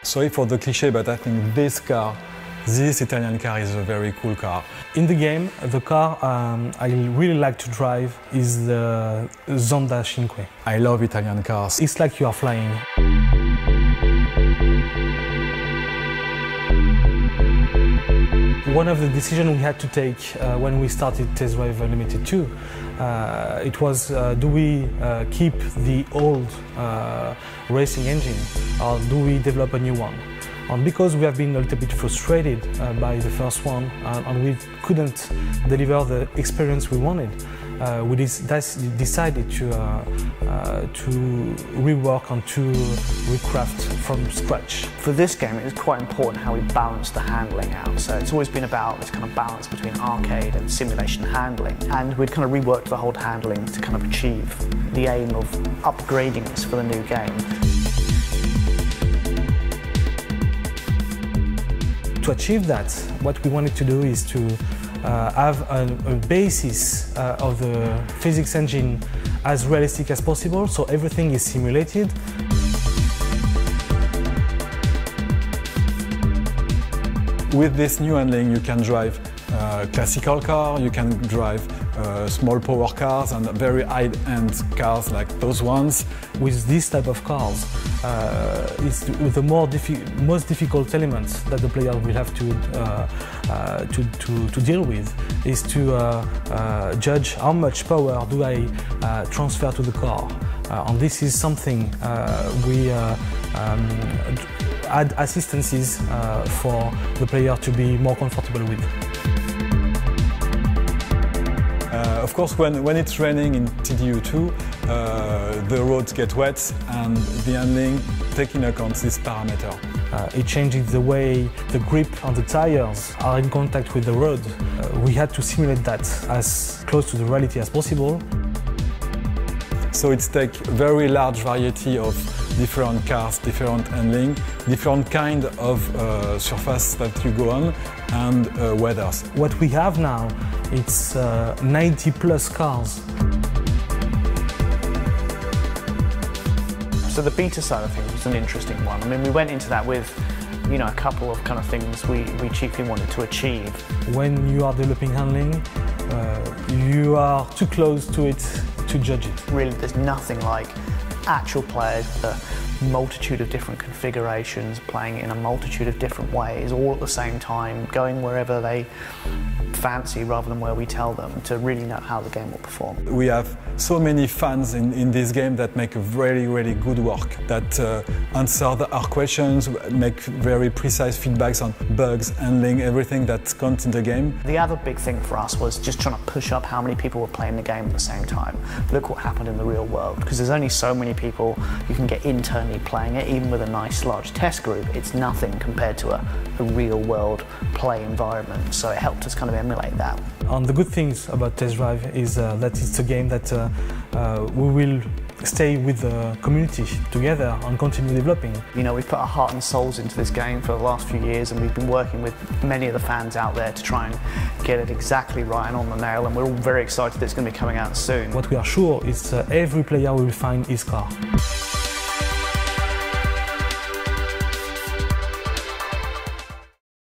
Sorry for the cliché, but I think this Italian car is a very cool car. In the game, the car I really like to drive is the Zonda Cinque. I love Italian cars. It's like you are flying. One of the decisions we had to take when we started Test Drive Unlimited 2, it was do we keep the old racing engine or do we develop a new one? And because we have been a little bit frustrated by the first one and we couldn't deliver the experience we wanted, we decided to rework and to recraft from scratch. For this game, it was quite important how we balanced the handling out. So it's always been about this kind of balance between arcade and simulation handling. And we'd kind of reworked the whole handling to kind of achieve the aim of upgrading this for the new game. To achieve that, what we wanted to do is to have a basis of the physics engine as realistic as possible, so everything is simulated. With this new handling, you can drive classical car, you can drive small power cars and very high-end cars like those ones. With this type of cars, it's the most difficult elements that the player will have to deal with is to judge how much power do I transfer to the car. And this is something we add assistances for the player to be more comfortable with. Of course, when it's raining in TDU2, the roads get wet and the handling taking account this parameter. It changes the way the grip and the tires are in contact with the road. We had to simulate that as close to the reality as possible. So it's take very large variety of different cars, different handling, different kind of surface that you go on, and weathers. What we have now, it's 90 plus cars. So the beta side of things was an interesting one. I mean, we went into that with, you know, a couple of kind of things we chiefly wanted to achieve. When you are developing handling, you are too close to it to judge it. Really, there's nothing like actual players with a multitude of different configurations, playing it in a multitude of different ways, all at the same time, going wherever they fancy rather than where we tell them, to really know how the game will perform. We have so many fans in this game that make a really, really good work, that answer our questions, make very precise feedbacks on bugs, handling, everything that counts in the game. The other big thing for us was just trying to push up how many people were playing the game at the same time. Look what happened in the real world, because there's only so many people you can get internally playing it, even with a nice large test group. It's nothing compared to a real world play environment, so it helped us kind of emulate that. And the good things about Test Drive is that it's a game that we will stay with the community together and continue developing. You know, we've put our heart and souls into this game for the last few years, and we've been working with many of the fans out there to try and get it exactly right and on the nail, and we're all very excited that it's going to be coming out soon. What we are sure is every player will find his car.